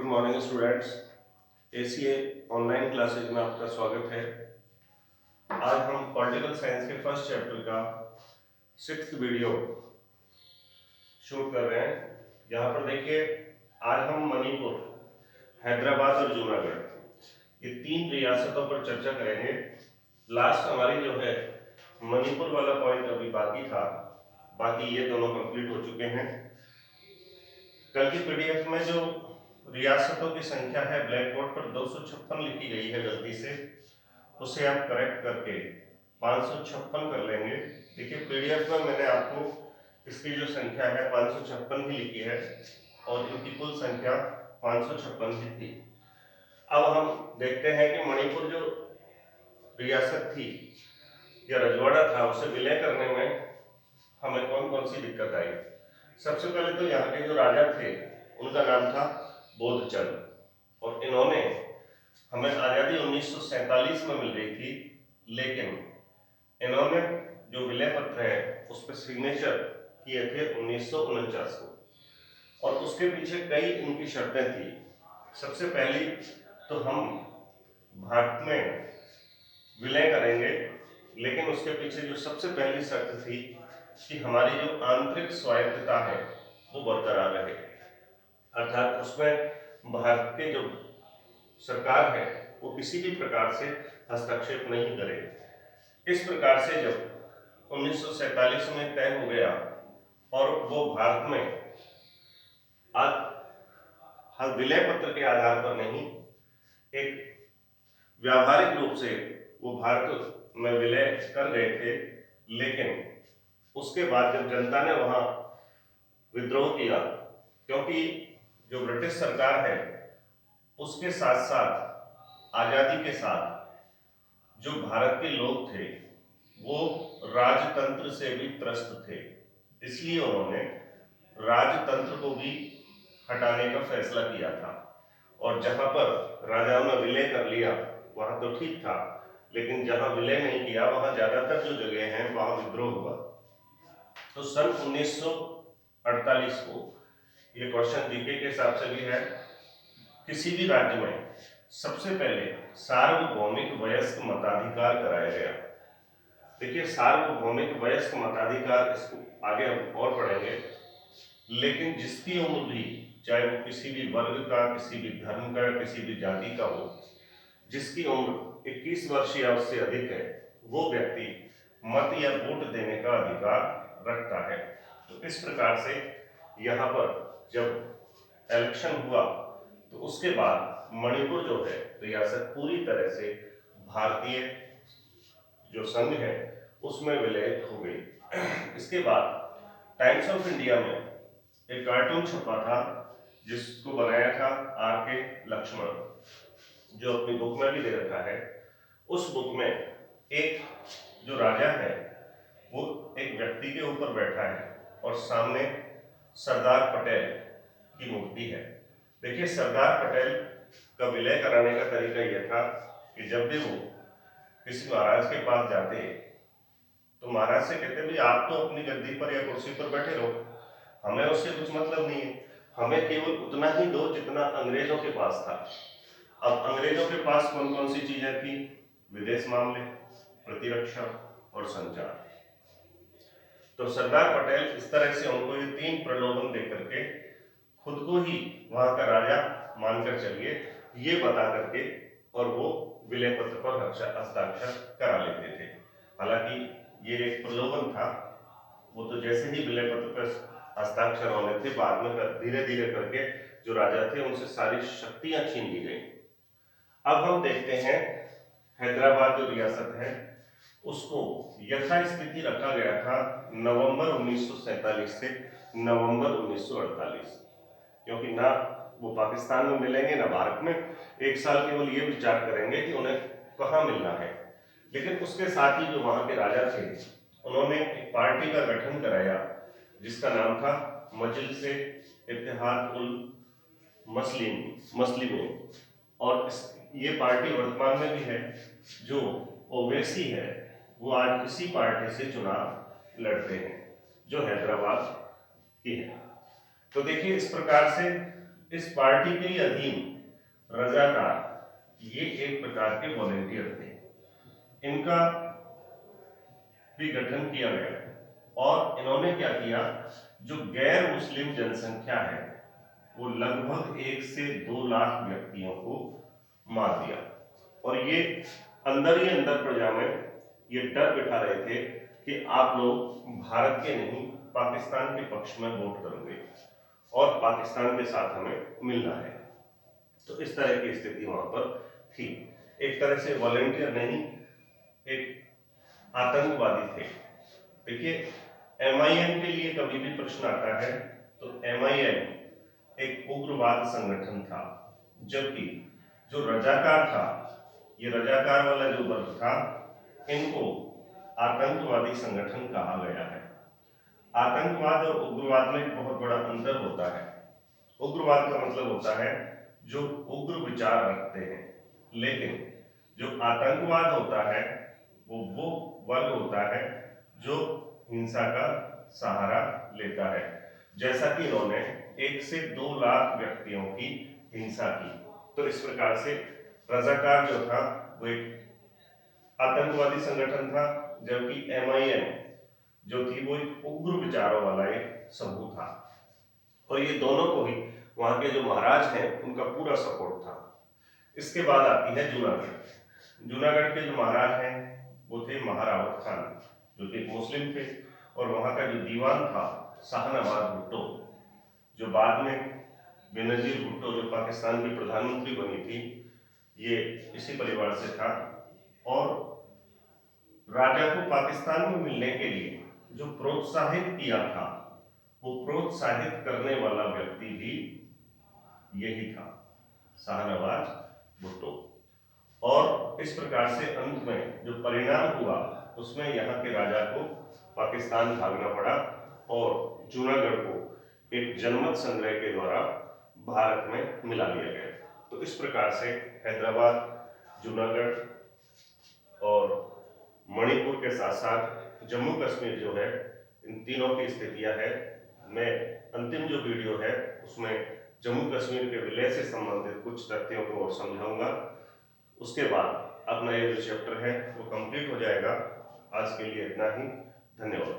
Good morning students. ACA online classes में आपका स्वागत है। आज हम पॉलिटिकल साइंस के फर्स्ट चैप्टर का 6th वीडियो शूट कर रहे हैं। यहाँ पर देखिए, आज हम मणिपुर, हैदराबाद और जूनागढ़ ये 3 रियासतों पर चर्चा करेंगे। लास्ट हमारी जो है मणिपुर वाला पॉइंट अभी बाकी था, बाकी ये दोनों कंप्लीट हो चुके हैं। कल की पीडीएफ में जो रियासतों की संख्या है ब्लैक बोर्ड पर 256 लिखी गई है गलती से, उसे आप करेक्ट करके 556 कर लेंगे। देखिए पीडीएफ में मैंने आपको इसकी जो संख्या है 556 ही लिखी है और इनकी कुल संख्या 556 ही थी। अब हम देखते हैं कि मणिपुर जो रियासत थी या रजवाड़ा था, उसे विलय करने में हमें कौन कौन सी दिक्कत आई। सबसे पहले तो यहाँ के जो राजा थे उनका नाम था बोधचंद, और इन्होंने हमें आज़ादी 1947 में मिल गई थी, लेकिन इन्होंने जो विलय पत्र है उस पर सिग्नेचर किए थे 1949 को, और उसके पीछे कई इनकी शर्तें थी। सबसे पहली तो हम भारत में विलय करेंगे, लेकिन उसके पीछे जो सबसे पहली शर्त थी कि हमारी जो आंतरिक स्वायत्तता है वो बरकरार रहे, अर्थात उसमें भारत के जो सरकार है वो किसी भी प्रकार से हस्तक्षेप नहीं करे। इस प्रकार से जब 1947 में तय हो गया और वो भारत में आज विलय पत्र के आधार पर नहीं, एक व्यावहारिक रूप से वो भारत में विलय कर गए थे, लेकिन उसके बाद जब जनता ने वहां विद्रोह किया, क्योंकि जो ब्रिटिश सरकार है उसके साथ साथ आजादी के साथ जो भारत के लोग थे वो राजतंत्र से भी त्रस्त थे, इसलिए उन्होंने राजतंत्र को भी हटाने का फैसला किया था। और जहां पर राजाओं ने विलय कर लिया वहां तो ठीक था, लेकिन जहां विलय नहीं किया वहां ज्यादातर जो जगह हैं वहां विद्रोह हुआ। तो सन 1948 को, ये क्वेश्चन जीके के हिसाब से भी है, किसी भी राज्य में सबसे पहले सार्वभौमिक वयस्क मताधिकार कराया गया। देखिए सार्वभौमिक वयस्क मताधिकार, इसको आगे हम और पढ़ेंगे, लेकिन जिसकी उम्र भी, चाहे वो किसी भी वर्ग का, किसी भी धर्म का, किसी भी जाति का हो, जिसकी उम्र 21 वर्ष या उससे अधिक है, वो व्यक्ति मत या वोट देने का अधिकार रखता है। तो इस प्रकार से यहाँ पर जब इलेक्शन हुआ तो उसके बाद मणिपुर जो है रियासत पूरी तरह से भारतीय जो संघ है उसमें विलय हो गई। इसके बाद टाइम्स ऑफ इंडिया में एक कार्टून छपा था जिसको बनाया था आर.के. लक्ष्मण, जो अपनी बुक में भी दे रखा है। उस बुक में एक जो राजा है वो एक व्यक्ति के ऊपर बैठा है और सामने सरदार पटेल की मूर्ति है। देखिए सरदार पटेल का विलय कराने का तरीका यह था कि जब भी वो किसी महाराज के पास जाते तो महाराज से कहते भाई आप तो अपनी गद्दी पर या कुर्सी पर बैठे रहो, हमें उससे कुछ मतलब नहीं है, हमें केवल उतना ही दो जितना अंग्रेजों के पास था। अब अंग्रेजों के पास कौन कौन सी चीजें थी? विदेश मामले, प्रतिरक्षा और संचार। तो सरदार पटेल इस तरह से उनको ये 3 प्रलोभन देकर के खुद को ही वहां का राजा मानकर चलिए, ये बता करके, और वो विलय पत्र पर हस्ताक्षर करा लेते थे। हालांकि ये एक प्रलोभन था, वो तो जैसे ही विलय पत्र पर हस्ताक्षर होने थे, बाद में धीरे धीरे करके जो राजा थे उनसे सारी शक्तियां छीन ली गई। अब हम देखते हैं हैदराबाद जो रियासत है उसको यथास्थिति रखा गया था नवंबर 1947 से नवंबर 1948, क्योंकि ना वो पाकिस्तान में मिलेंगे ना भारत में। एक साल केवल ये विचार करेंगे कि उन्हें कहाँ मिलना है। लेकिन उसके साथ ही जो वहां के राजा थे उन्होंने एक पार्टी का गठन कराया जिसका नाम था मजलिस इत्तेहाद उल मुस्लिमीन, और ये पार्टी वर्तमान में भी है। जो ओवैसी है वो आज इसी पार्टी से चुनाव लड़ते हैं जो हैदराबाद की है। तो देखिए इस प्रकार से इस पार्टी के अधीन रजाकार ये एक प्रकार के वॉलेंटियर थे। इनका भी गठन किया गया और इन्होंने क्या किया, जो गैर मुस्लिम जनसंख्या है वो लगभग 1 से 2 लाख व्यक्तियों को मार दिया। और ये अंदर ही अंदर प्रजा में ये डर बिठा रहे थे कि आप लोग भारत के नहीं पाकिस्तान के पक्ष में वोट करोगे और पाकिस्तान के साथ हमें मिलना है। तो इस तरह की स्थिति वहां पर थी। एक तरह से वॉलेंटियर नहीं, एक आतंकवादी थे। देखिए, एमआईएम के लिए कभी भी प्रश्न आता है तो एमआईएम एक उग्रवाद संगठन था, जबकि जो रजाकार था, ये रजाकार वाला जो वर्ग था, इनको आतंकवादी संगठन कहा गया है। आतंकवाद और उग्रवाद में एक बहुत बड़ा अंतर होता है। उग्रवाद का मतलब होता है जो उग्र विचार रखते हैं, लेकिन जो आतंकवाद होता है वो वर्ग होता है जो हिंसा का सहारा लेता है। जैसा कि इन्होंने 1 से 2 लाख व्यक्तियों की हिंसा की। तो इस प्रकार से रजाकार जो था वो एक आतंकवादी संगठन था, जबकि एमआईएम जो थी वो एक उग्र विचारों वाला एक समूह था। और ये दोनों को ही वहां के जो महाराज हैं उनका पूरा सपोर्ट था। इसके बाद आती है जूनागढ़। जूनागढ़ के जो महाराज हैं वो थे महारावत खान, जो कि एक मुस्लिम थे। और वहां का जो दीवान था शाहनवाज भुट्टो, जो बाद में बेनजीर भुट्टो जो पाकिस्तान की प्रधानमंत्री बनी थी, ये इसी परिवार से था। और राजा को पाकिस्तान में मिलने के लिए जो प्रोत्साहित किया था, वो प्रोत्साहित करने वाला व्यक्ति भी यही था, शाहनवाज भुट्टो। और इस प्रकार से अंत में जो परिणाम हुआ उसमें यहाँ के राजा को पाकिस्तान भागना पड़ा और जूनागढ़ को एक जनमत संग्रह के द्वारा भारत में मिला लिया गया। तो इस प्रकार से हैदराबाद, जूनागढ़ और मणिपुर के साथ साथ जम्मू कश्मीर जो है, इन तीनों की स्थितियां है। मैं अंतिम जो वीडियो है उसमें जम्मू कश्मीर के विलय से संबंधित कुछ तथ्यों को और समझाऊंगा। उसके बाद अपना ये जो चैप्टर है वो कंप्लीट हो जाएगा। आज के लिए इतना ही। धन्यवाद।